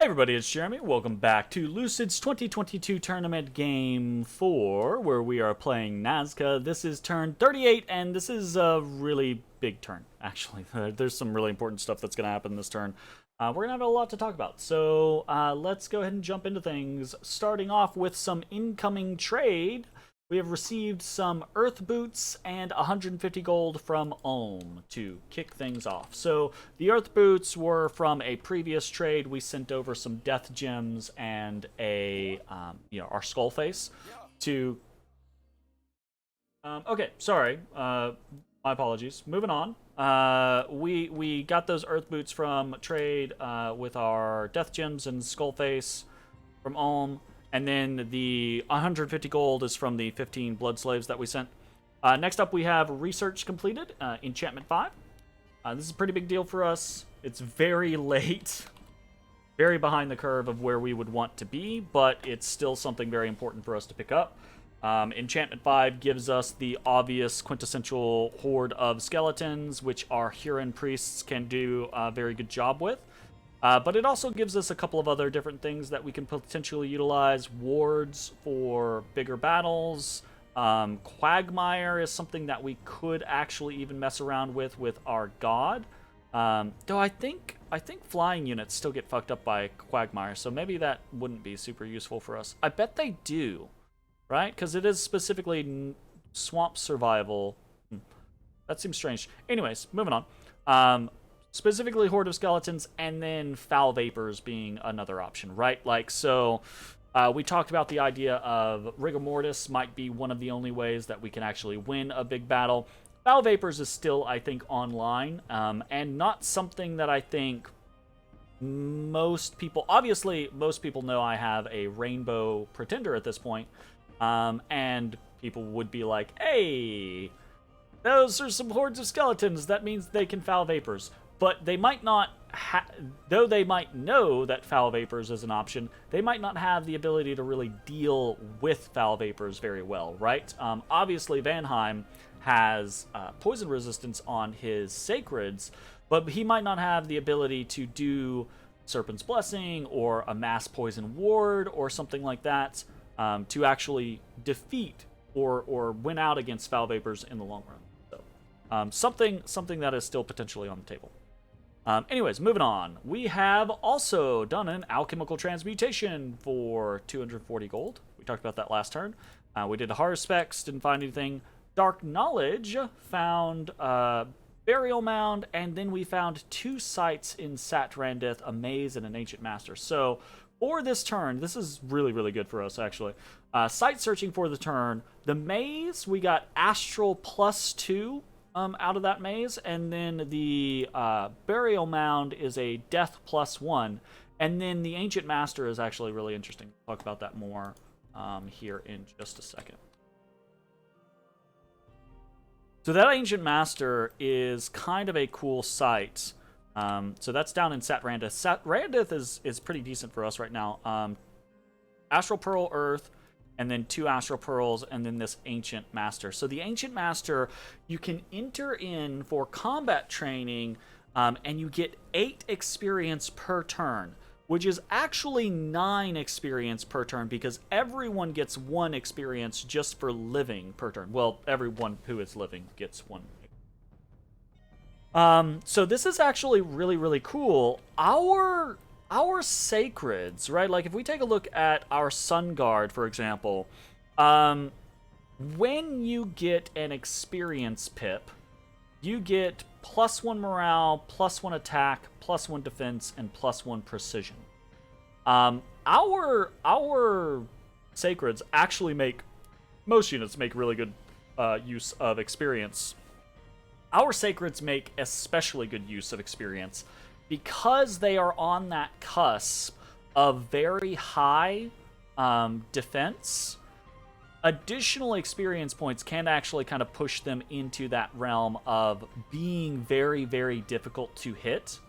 Hey everybody, it's Jeremy. Welcome back to Lucid's 2022 Tournament Game 4, where we are playing Nazca. This is turn 38, and this is a really big turn, actually. There's some really important stuff that's going to happen this turn. We're going to have a lot to talk about, so let's go ahead and jump into things. Starting off with some incoming trade. We have received some Earth Boots and 150 gold from Ulm to kick things off. So the Earth Boots were from a previous trade. We sent over some Death Gems and our Skull Face to... okay, sorry. My apologies. Moving on. We got those Earth Boots from trade with our Death Gems and Skull Face from Ulm. And then the 150 gold is from the 15 Blood Slaves that we sent. Next up, we have Research completed, Enchantment 5. This is a pretty big deal for us. It's very late, very behind the curve of where we would want to be, but it's still something very important for us to pick up. Enchantment 5 gives us the obvious quintessential horde of skeletons, which our Huron priests can do a very good job with. But it also gives us a couple of other different things that we can potentially utilize. Wards for bigger battles. Quagmire is something that we could actually even mess around with our god. Though I think flying units still get fucked up by Quagmire, so maybe that wouldn't be super useful for us. I bet they do, right? Because it is specifically swamp survival. That seems strange. Anyways, moving on. Specifically Horde of Skeletons, and then Foul Vapors being another option, right? Like, so we talked about the idea of Rigor Mortis might be one of the only ways that we can actually win a big battle. Foul Vapors is still, I think, online, and not something that I think most people... Obviously, most people know I have a Rainbow Pretender at this point, and people would be like, hey, those are some Hordes of Skeletons. That means they can Foul Vapors. But they might not, though they might know that Foul Vapors is an option, they might not have the ability to really deal with Foul Vapors very well, right? Obviously, Vanheim has poison resistance on his Sacreds, but he might not have the ability to do Serpent's Blessing or a Mass Poison Ward or something like that to actually defeat or win out against Foul Vapors in the long run. So something that is still potentially on the table. Anyways, moving on. We have also done an alchemical transmutation for 240 gold. We talked about that last turn. We did a Horror Specs, didn't find anything. Dark Knowledge, found Burial Mound, and then we found 2 sites in Satrandith, a Maze and an Ancient Master. So, for this turn, this is really, really good for us, actually. Site searching for the turn. The Maze, we got Astral +2. Out of that maze, and then the Burial Mound is a Death +1, and then the Ancient Master is actually really interesting. We'll talk about that more here in just a second. So that Ancient Master is kind of a cool site. So that's down in Satrandith. Satrandith is pretty decent for us right now. Astral Pearl Earth, and then 2 Astral Pearls, and then this Ancient Master. So the Ancient Master, you can enter in for combat training, and you get 8 experience per turn, which is actually 9 experience per turn, because everyone gets 1 experience just for living per turn. Well, everyone who is living gets 1. So this is actually really, really cool. Our Sacreds, right? Like, if we take a look at our Sun Guard, for example, when you get an experience pip, you get +1 morale, +1 attack, +1 defense, and +1 precision. Our Sacreds actually make, most units make really good use of experience. Our Sacreds make especially good use of experience, because they are on that cusp of very high defense. Additional experience points can actually kind of push them into that realm of being very, very difficult to hit,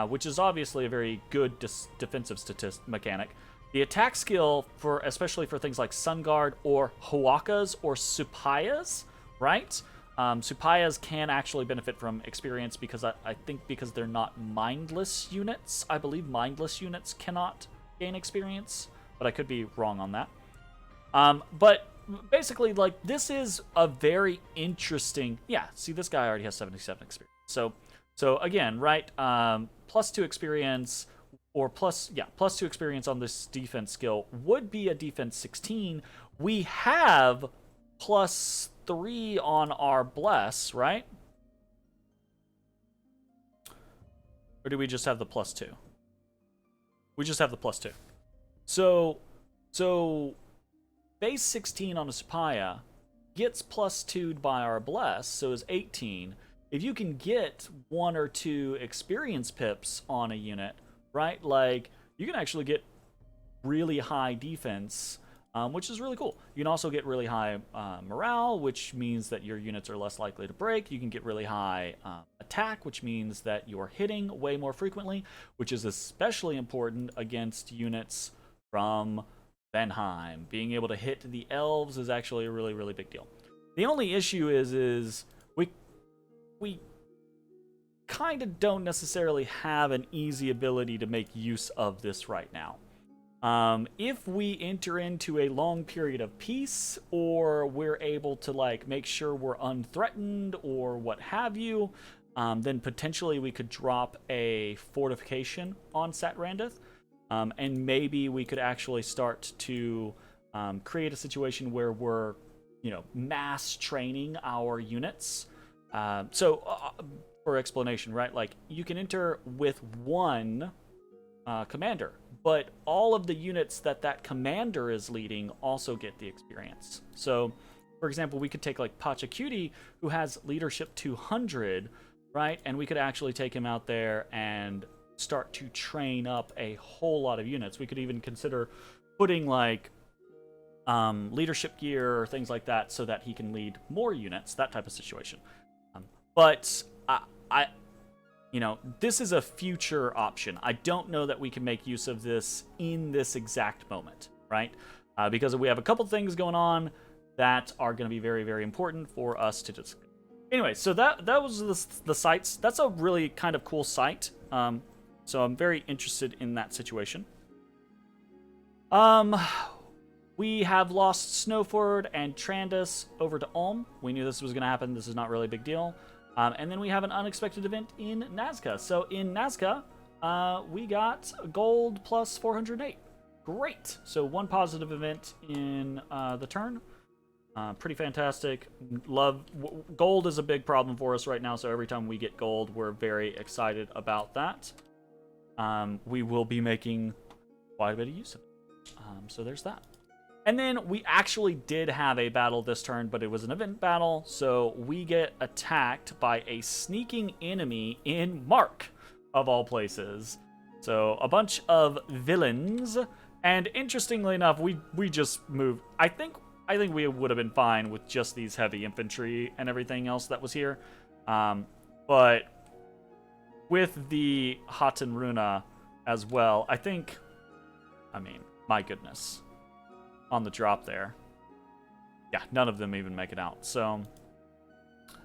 which is obviously a very good defensive mechanic. The attack skill, especially for things like Sun Guard or Huakas or Supayas, right? Supayas can actually benefit from experience because I think because they're not mindless units. I believe mindless units cannot gain experience, but I could be wrong on that. But basically, like, this is a very interesting... Yeah, see, this guy already has 77 experience. So again, right, +2 experience, or +2 experience on this defense skill would be a defense 16. We have +3 on our bless, right? Or do we just have the +2? We just have the +2. So base 16 on a Supaya gets +2'd by our bless, so is 18. If you can get 1 or 2 experience pips on a unit, right? Like, you can actually get really high defense, which is really cool. You can also get really high morale, which means that your units are less likely to break. You can get really high attack, which means that you're hitting way more frequently, which is especially important against units from Venheim. Being able to hit the elves is actually a really, really big deal. The only issue is we kind of don't necessarily have an easy ability to make use of this right now. If we enter into a long period of peace, or we're able to, like, make sure we're unthreatened or what have you, then potentially we could drop a fortification on Satrandith, and maybe we could actually start to create a situation where we're, mass training our units. For explanation, right? Like, you can enter with 1 commander, but all of the units that commander is leading also get the experience. So, for example, we could take, like, Pachacuti, who has leadership 200, right? And we could actually take him out there and start to train up a whole lot of units. We could even consider putting, like, leadership gear or things like that so that he can lead more units, that type of situation. But this is a future option. I don't know that we can make use of this in this exact moment, right? Because we have a couple things going on that are going to be very, very important for us to discuss. Anyway, so that was the sites. That's a really kind of cool site. So I'm very interested in that situation. We have lost Snowford and Trandus over to Ulm. We knew this was going to happen. This is not really a big deal. And then we have an unexpected event in Nazca. So in Nazca, we got gold plus 408. Great. So 1 positive event in the turn. Pretty fantastic. Gold is a big problem for us right now, so every time we get gold, we're very excited about that. We will be making quite a bit of use of it. So there's that. And then we actually did have a battle this turn, but it was an event battle, so we get attacked by a sneaking enemy in Mark, of all places. So a bunch of villains, and interestingly enough, we just moved. I think we would have been fine with just these heavy infantry and everything else that was here, but with the Haten Runa as well, my goodness. On the drop there. Yeah, none of them even make it out. So,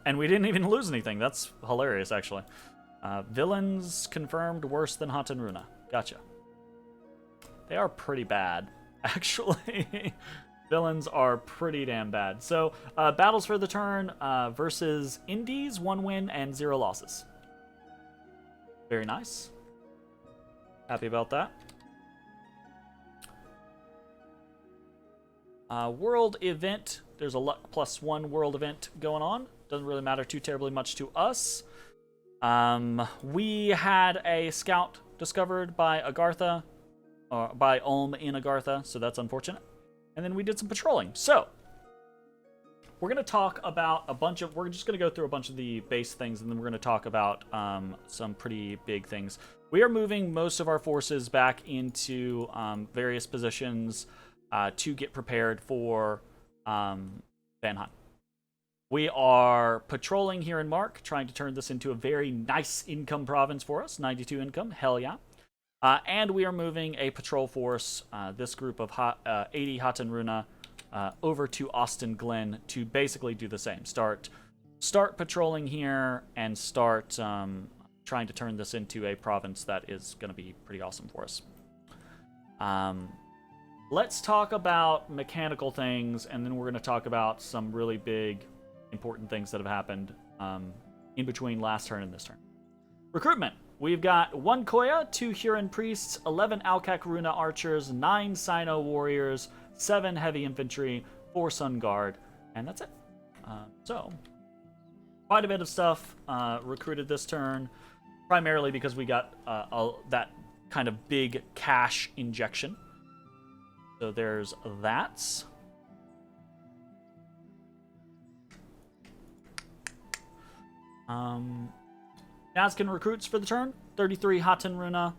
and we didn't even lose anything. That's hilarious, actually. Villains confirmed worse than Haten Runa. Gotcha. They are pretty bad, actually. Villains are pretty damn bad. So, battles for the turn versus Indies, 1 win and 0 losses. Very nice. Happy about that. World event. There's a luck +1 world event going on. Doesn't really matter too terribly much to us. We had a scout discovered by Agartha, or by Ulm in Agartha, so that's unfortunate. And then we did some patrolling. So, we're going to talk about we're just going to go through a bunch of the base things, and then we're going to talk about some pretty big things. We are moving most of our forces back into various positions to get prepared for Vanheim. We are patrolling here in Mark, trying to turn this into a very nice income province for us. 92 income, hell yeah. And we are moving a patrol force, this group of 80 Haten Runa, over to Austin Glen to basically do the same. Start start patrolling here and start trying to turn this into a province that is going to be pretty awesome for us. Let's talk about mechanical things, and then we're going to talk about some really big, important things that have happened in between last turn and this turn. Recruitment. We've got 1 Koya, 2 Huron Priests, 11 Alkak Runa Archers, 9 Sino Warriors, 7 Heavy Infantry, 4 Sun Guard, and that's it. So, quite a bit of stuff recruited this turn, primarily because we got that kind of big cash injection. So there's that. Nazcan recruits for the turn, 33 Hatan Runa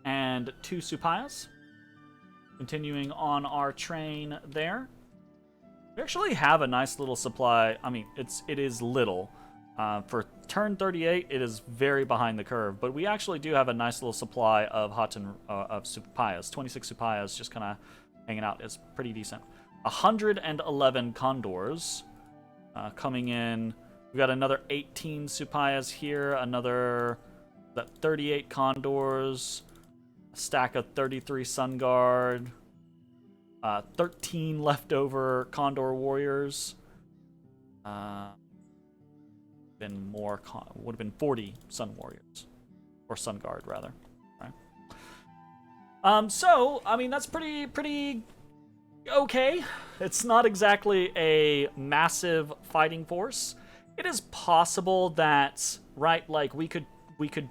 and 2 Supayas. Continuing on our train there. We actually have a nice little supply. I mean, it is little. For turn 38, it is very behind the curve, but we actually do have a nice little supply of of Supayas. 26 Supayas just kind of hanging out. It's pretty decent. 111 Condors coming in. We got another 18 Supayas here, another 38 Condors, a stack of 33 Sun Guard, 13 leftover Condor Warriors. Been more would have been 40 Sun Warriors, or Sun Guard rather. Right. So I mean that's pretty okay. It's not exactly a massive fighting force. It is possible that, right, like we could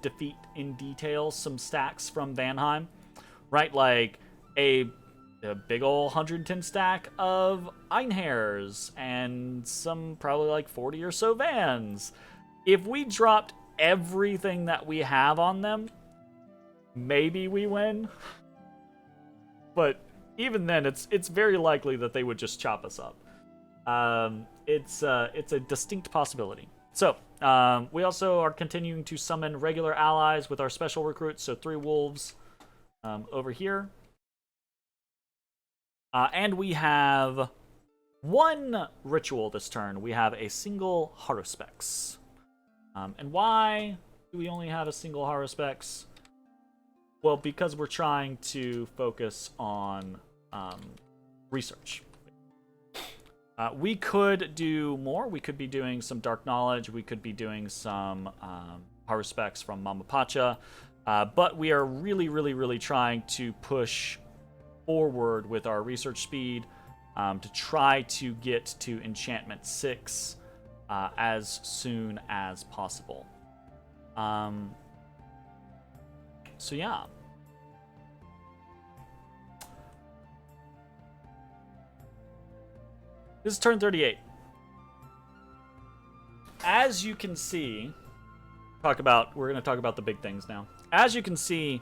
defeat in detail some stacks from Vanheim, right? Like a big ol' 110 stack of Einhairs and some probably like 40 or so Vans. If we dropped everything that we have on them, maybe we win. But even then, it's very likely that they would just chop us up. It's a distinct possibility. So, we also are continuing to summon regular allies with our special recruits, so 3 wolves over here. And we have 1 ritual this turn. We have a single Haruspex. And why do we only have a single Haruspex? Well, because we're trying to focus on research. We could do more. We could be doing some Dark Knowledge. We could be doing some Haruspex from Mama Pacha. But we are really trying to push forward with our research speed to try to get to Enchantment 6 as soon as possible. So yeah. This is turn 38. As you can see, we're going to talk about the big things now. As you can see,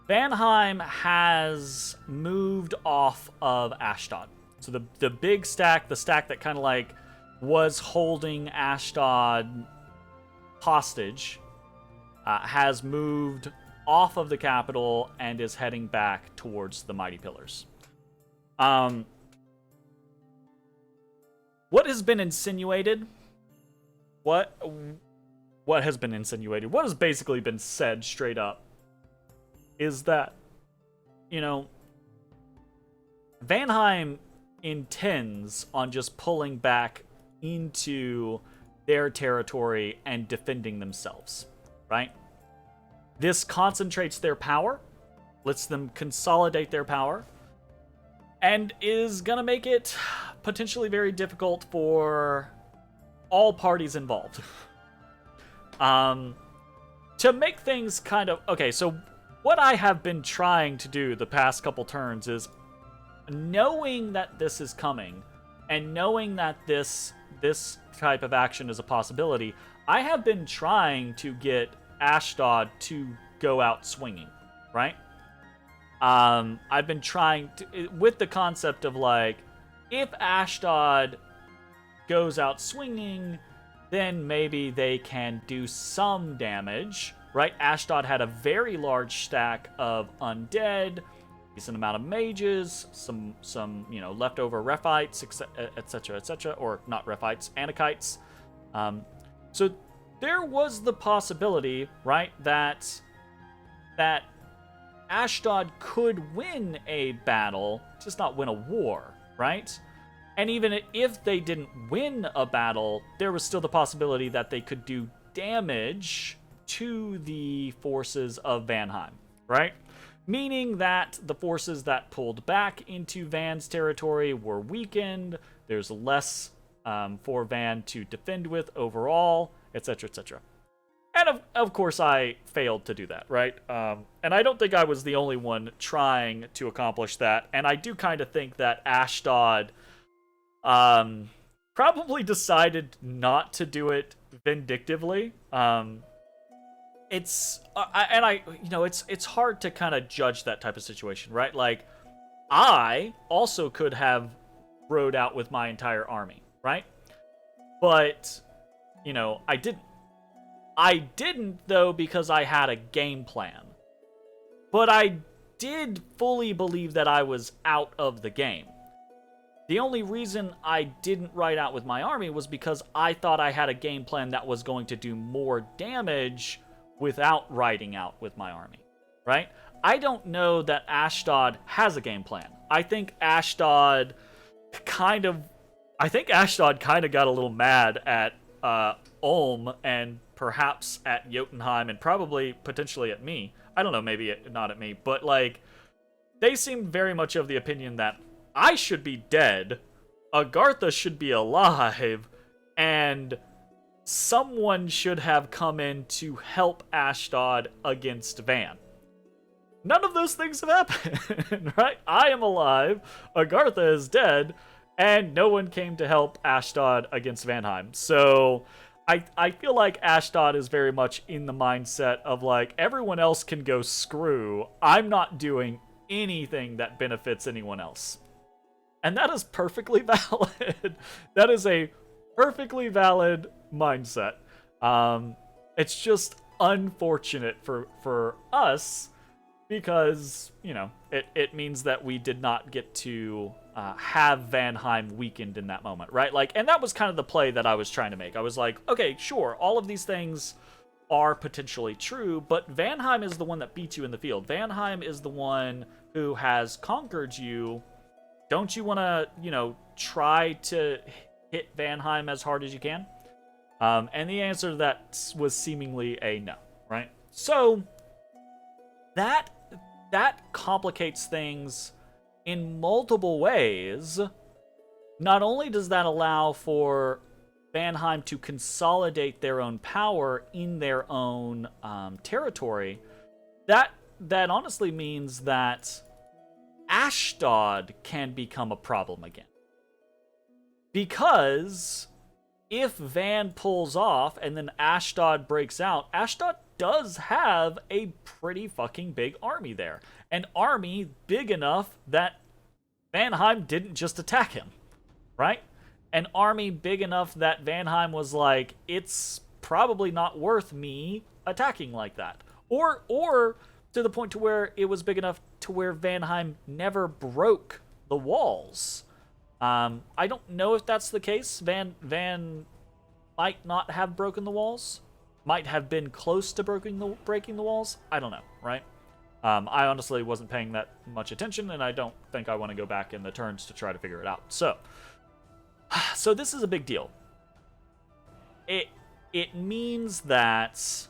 Vanheim has moved off of Ashdod. So the big stack, the stack that kind of like was holding Ashdod hostage, has moved off of the capital and is heading back towards the Mighty Pillars. What has been insinuated? What has been insinuated? What has basically been said straight up is that, you know, Vanheim intends on just pulling back into their territory and defending themselves, right? This concentrates their power, lets them consolidate their power, and is gonna make it potentially very difficult for all parties involved. To make things kind of... Okay, so what I have been trying to do the past couple turns is, knowing that this is coming, and knowing that this type of action is a possibility, I have been trying to get Ashdod to go out swinging, right? I've been trying to, with the concept of like, if Ashdod goes out swinging, then maybe they can do some damage, right? Ashdod had a very large stack of undead, decent amount of mages, some leftover Rephites, etc., or not Rephites, Anakites. So there was the possibility, right, that Ashdod could win a battle, just not win a war, right? And even if they didn't win a battle, there was still the possibility that they could do damage to the forces of Vanheim, right? Meaning that the forces that pulled back into Van's territory were weakened, there's less for Van to defend with overall, etc., etc. And of course I failed to do that, right? And I don't think I was the only one trying to accomplish that, and I do kind of think that Ashdod probably decided not to do it vindictively. It's hard to kind of judge that type of situation, right? Like, I also could have rode out with my entire army, right? But, I didn't. I didn't, though, because I had a game plan. But I did fully believe that I was out of the game. The only reason I didn't ride out with my army was because I thought I had a game plan that was going to do more damage without riding out with my army, right? I don't know that Ashdod has a game plan. I think Ashdod kind of got a little mad at Ulm and perhaps at Jotunheim and probably potentially at me. I don't know, maybe not at me, but like, they seemed very much of the opinion that I should be dead, Agartha should be alive, and someone should have come in to help Ashdod against Van. None of those things have happened, right? I am alive, Agartha is dead, and no one came to help Ashdod against Vanheim. So I feel like Ashdod is very much in the mindset of like, everyone else can go screw, I'm not doing anything that benefits anyone else. And that is perfectly valid. That is a perfectly valid mindset. It's just unfortunate for us because, it means that we did not get to have Vanheim weakened in that moment, right? Like, and that was kind of the play that I was trying to make. I was like, okay, sure, all of these things are potentially true, but Vanheim is the one that beats you in the field. Vanheim is the one who has conquered you. Don't you want to, try to hit Vanheim as hard as you can? And the answer to that was seemingly a no, right? So that complicates things in multiple ways. Not only does that allow for Vanheim to consolidate their own power in their own territory, that honestly means that Ashdod can become a problem again. Because if Van pulls off and then Ashdod breaks out, Ashdod does have a pretty fucking big army there. An army big enough that Vanheim didn't just attack him, right? An army big enough that Vanheim was like, it's probably not worth me attacking like that. Or to the point to where it was big enough to where Vanheim never broke the walls. I don't know if that's the case. Van might not have broken the walls. Might have been close to breaking the walls. I don't know, right? I honestly wasn't paying that much attention, and I don't think I want to go back in the turns to try to figure it out. So this is a big deal. It means that,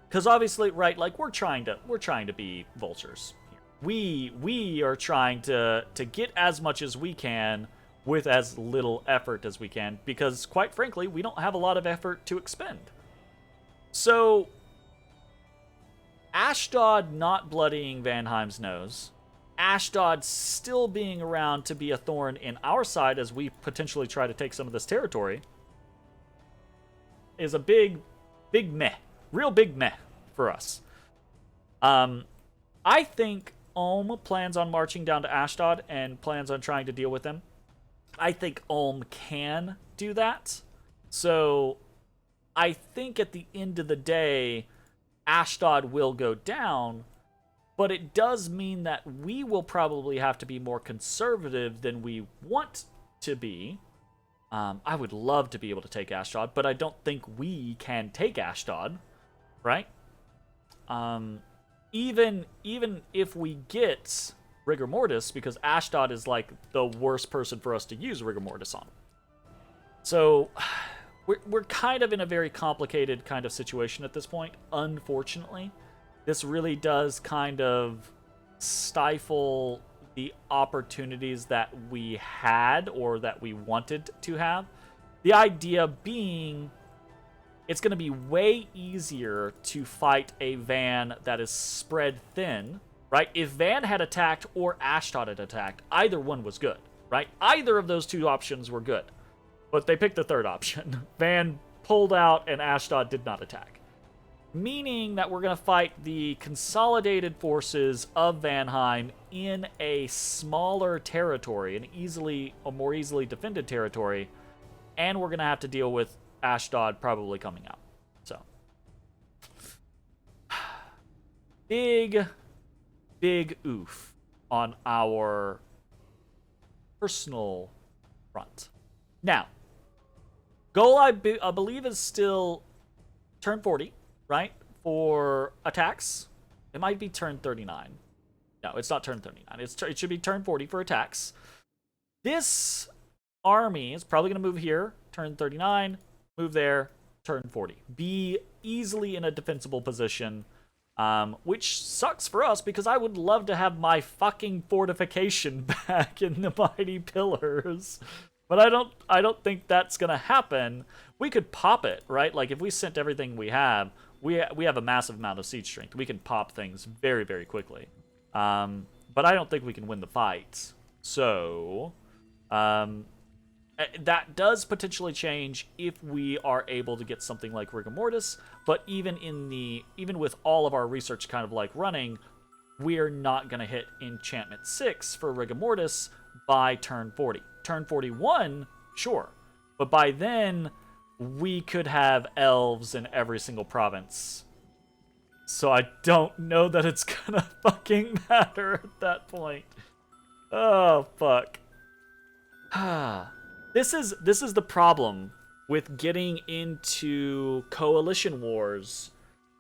because obviously, right, like we're trying to be vultures here. We are trying to get as much as we can with as little effort as we can, because quite frankly, we don't have a lot of effort to expend. So Ashdod not bloodying Vanheim's nose, Ashdod still being around to be a thorn in our side as we potentially try to take some of this territory, is a big meh. Real big meh for us. I think Ulm plans on marching down to Ashdod and plans on trying to deal with them. I think Ulm can do that. So I think at the end of the day, Ashdod will go down, but it does mean that we will probably have to be more conservative than we want to be I would love to be able to take Ashdod, but I don't think we can take Ashdod, right? Even if we get Rigor Mortis, because Ashdod is like the worst person for us to use Rigor Mortis on. So we're kind of in a very complicated kind of situation at this point, unfortunately. This really does kind of stifle the opportunities that we had or that we wanted to have. The idea being it's going to be way easier to fight a Van that is spread thin, right? If Van had attacked or Ashdod had attacked, either one was good, right? Either of those two options were good. But they picked the third option. Van pulled out and Ashdod did not attack. Meaning that we're going to fight the consolidated forces of Vanheim in a smaller territory, a more easily defended territory, and we're going to have to deal with Ashdod probably coming out. So, big oof on our personal front. Now, goal I believe is still turn 40. Right? For attacks. It might be turn 39. No, it's not turn 39. It should be turn 40 for attacks. This army is probably going to move here, turn 39, move there, turn 40. Be easily in a defensible position, which sucks for us because I would love to have my fucking fortification back in the Mighty Pillars. But I don't think that's going to happen. We could pop it, right? Like if we sent everything we have, we have a massive amount of siege strength. We can pop things very, very quickly. But I don't think we can win the fight. So, that does potentially change if we are able to get something like Rigor Mortis. But even with all of our research kind of like running, we're not going to hit Enchantment 6 for Rigor Mortis by turn 40. Turn 41, sure. But by then, we could have elves in every single province. So I don't know that it's gonna fucking matter at that point. Oh, fuck. This is the problem with getting into coalition wars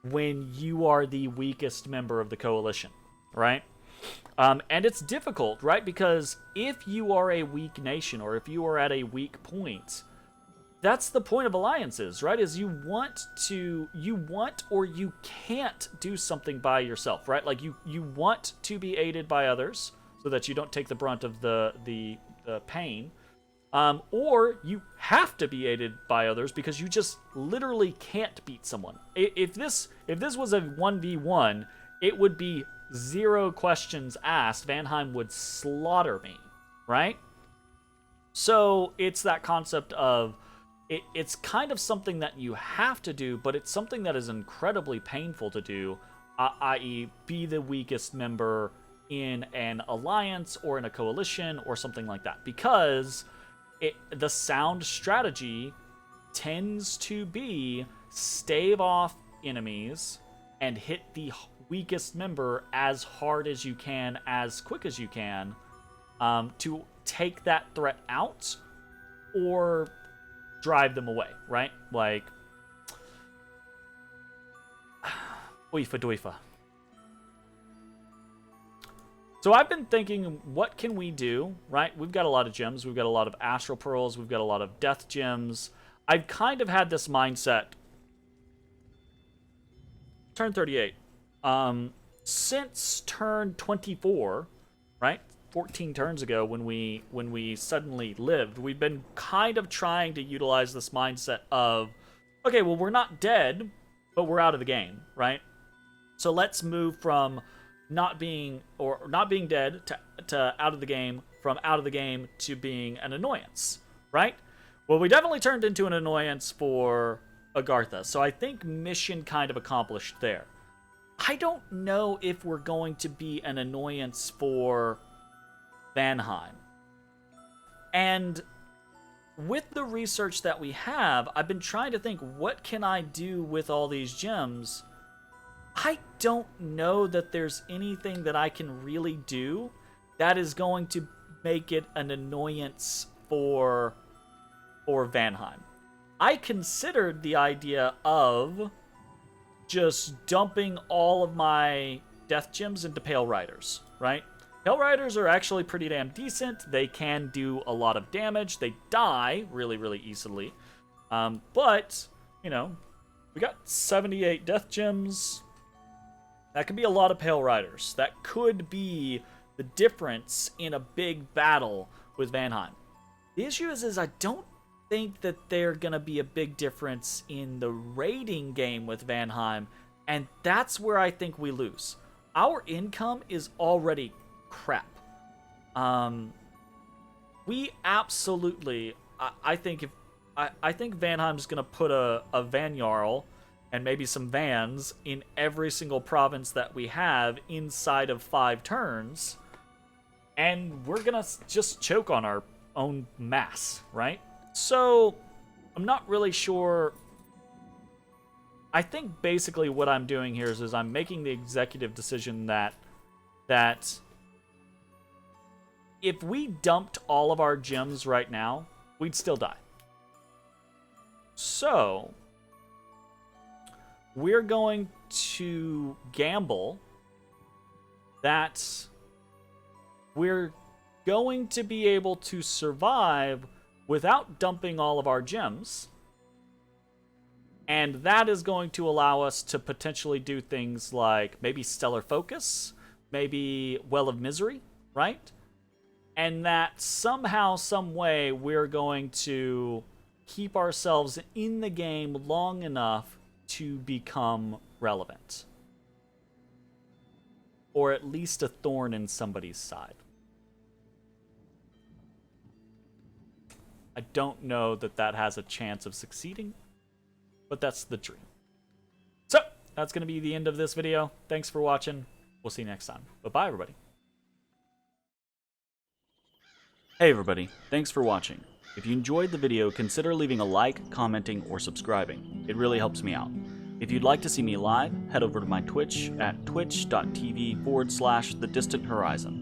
when you are the weakest member of the coalition, right? And it's difficult, right? Because if you are a weak nation or if you are at a weak point, that's the point of alliances, right? Is you want or you can't do something by yourself, right? Like you want to be aided by others so that you don't take the brunt of the pain, or you have to be aided by others because you just literally can't beat someone. If this was a 1v1, it would be 0 questions asked. Vanheim would slaughter me, right? So it's that concept of it's kind of something that you have to do, but it's something that is incredibly painful to do, i.e. be the weakest member in an alliance or in a coalition or something like that. Because the sound strategy tends to be stave off enemies and hit the weakest member as hard as you can, as quick as you can, to take that threat out or drive them away, right? Like, oifa doifa. So I've been thinking, what can we do, right? We've got a lot of gems. We've got a lot of astral pearls. We've got a lot of death gems. I've kind of had this mindset. Turn 38. Since turn 24, right? 14 turns ago when we suddenly lived, we've been kind of trying to utilize this mindset of, okay, well, we're not dead, but we're out of the game, right? So let's move from not being dead to out of the game, from out of the game to being an annoyance, right? Well, we definitely turned into an annoyance for Agartha, so I think mission kind of accomplished there. I don't know if we're going to be an annoyance for Vanheim. And with the research that we have, I've been trying to think, what can I do with all these gems? I don't know that there's anything that I can really do that is going to make it an annoyance for for Vanheim. I considered the idea of just dumping all of my death gems into Pale Riders, right? Pale Riders are actually pretty damn decent. They can do a lot of damage. They die really, really easily. But, you know, we got 78 death gems. That could be a lot of Pale Riders. That could be the difference in a big battle with Vanheim. The issue is I don't think that they're going to be a big difference in the raiding game with Vanheim, and that's where I think we lose. Our income is already crap. We absolutely, I think Vanheim's going to put a Van Jarl and maybe some Vans in every single province that we have inside of 5 turns, and we're going to just choke on our own mass, right? So, I'm not really sure. I think basically what I'm doing here is I'm making the executive decision that if we dumped all of our gems right now, we'd still die. So, we're going to gamble that we're going to be able to survive without dumping all of our gems, and that is going to allow us to potentially do things like maybe Stellar Focus, maybe Well of Misery, right? And that somehow, some way, we're going to keep ourselves in the game long enough to become relevant. Or at least a thorn in somebody's side. I don't know that that has a chance of succeeding, but that's the dream. So, that's going to be the end of this video. Thanks for watching. We'll see you next time. Bye-bye, everybody. Hey, everybody. Thanks for watching. If you enjoyed the video, consider leaving a like, commenting, or subscribing. It really helps me out. If you'd like to see me live, head over to my Twitch at twitch.tv/thedistanthorizon.